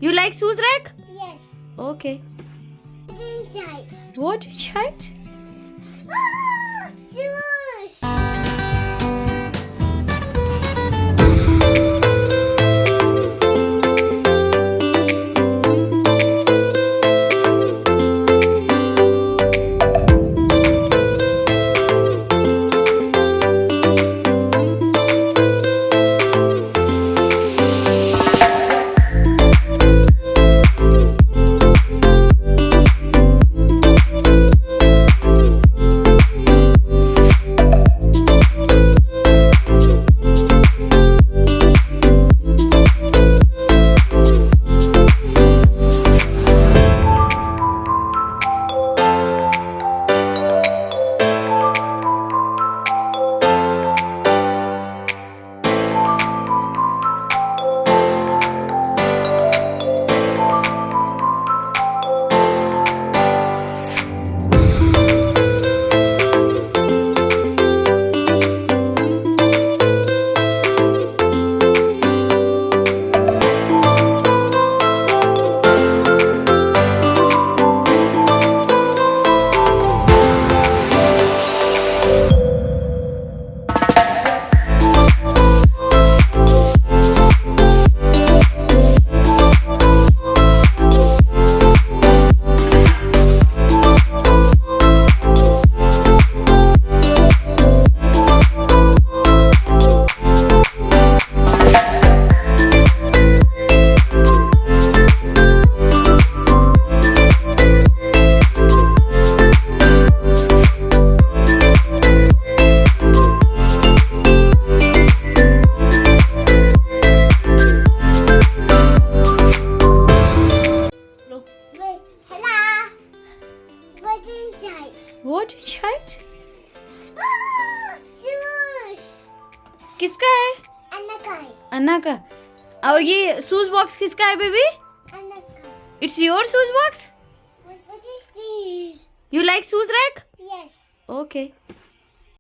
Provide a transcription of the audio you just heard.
You like shoes rack? Yes. Okay. It's inside. What inside? Shoes. Wait, hello. What's inside? What inside? Shoes. किसका है? Anna kai. अन्ना का. और ये shoes box किसका है baby? Anna kai. It's your shoes box? What is this? You like shoes rack? Yes. Okay.